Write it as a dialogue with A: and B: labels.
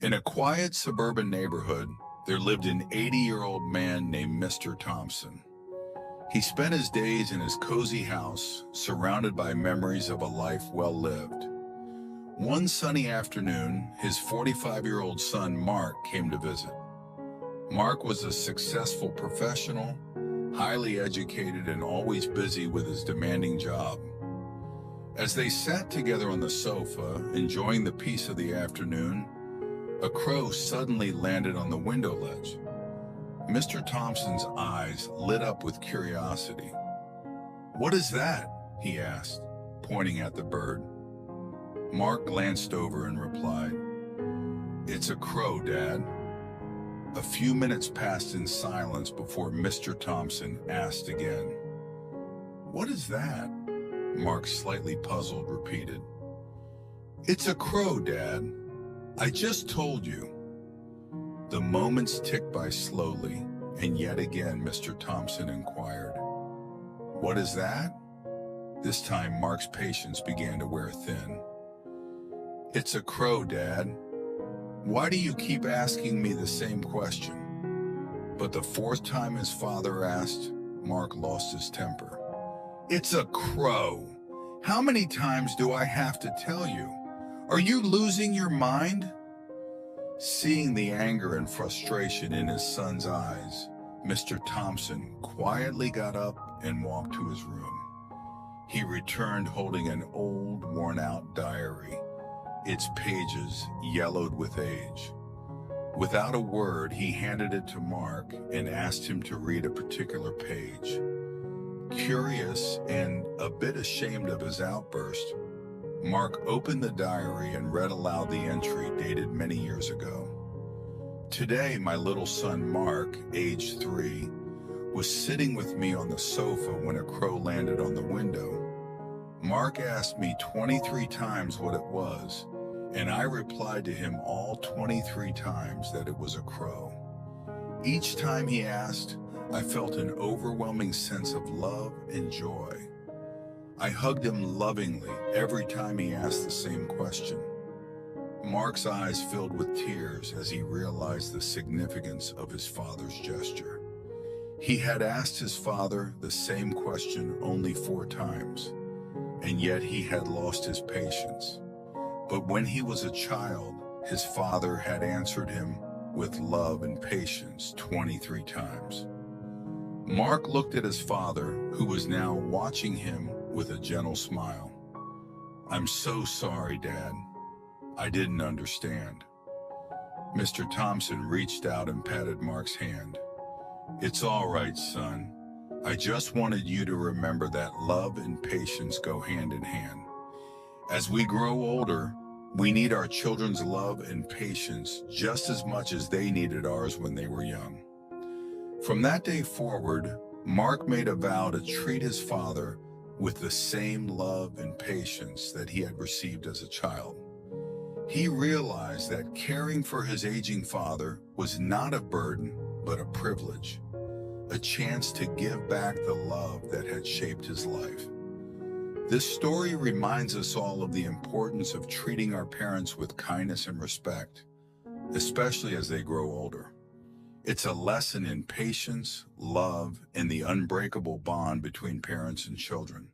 A: In a quiet suburban neighborhood, there lived an 80-year-old man named Mr. Thompson. He spent his days in his cozy house, surrounded by memories of a life well lived. One sunny afternoon, his 45-year-old son Mark came to visit. Mark was a successful professional, highly educated, and always busy with his demanding job. As they sat together on the sofa, enjoying the peace of the afternoon, a crow suddenly landed on the window ledge. Mr. Thompson's eyes lit up with curiosity. "What is that?" he asked, pointing at the bird. Mark glanced over and replied, "It's a crow, Dad." A few minutes passed in silence before Mr. Thompson asked again. "What is that?" Mark, slightly puzzled, repeated. "It's a crow, Dad. I just told you." The moments ticked by slowly, and yet again Mr. Thompson inquired, "What is that?" This time Mark's patience began to wear thin. "It's a crow, Dad. Why do you keep asking me the same question?" But the fourth time his father asked, Mark lost his temper. "It's a crow. How many times do I have to tell you? Are you losing your mind?" Seeing the anger and frustration in his son's eyes, Mr. Thompson quietly got up and walked to his room. He returned holding an old, worn-out diary, its pages yellowed with age. Without a word, he handed it to Mark and asked him to read a particular page. Curious and a bit ashamed of his outburst, Mark opened the diary and read aloud the entry dated many years ago. "Today, my little son Mark, age 3, was sitting with me on the sofa when a crow landed on the window. Mark asked me 23 times what it was, and I replied to him all 23 times that it was a crow. Each time he asked, I felt an overwhelming sense of love and joy. I hugged him lovingly every time he asked the same question." Mark's eyes filled with tears as he realized the significance of his father's gesture. He had asked his father the same question only 4 times, and yet he had lost his patience. But when he was a child, his father had answered him with love and patience 23 times. Mark looked at his father, who was now watching him with a gentle smile. "I'm so sorry, Dad. I didn't understand." Mr. Thompson reached out and patted Mark's hand. "It's all right, son. I just wanted you to remember that love and patience go hand in hand. As we grow older, we need our children's love and patience just as much as they needed ours when they were young." From that day forward, Mark made a vow to treat his father with the same love and patience that he had received as a child. He realized that caring for his aging father was not a burden, but a privilege, a chance to give back the love that had shaped his life. This story reminds us all of the importance of treating our parents with kindness and respect, especially as they grow older. It's a lesson in patience, love, and the unbreakable bond between parents and children.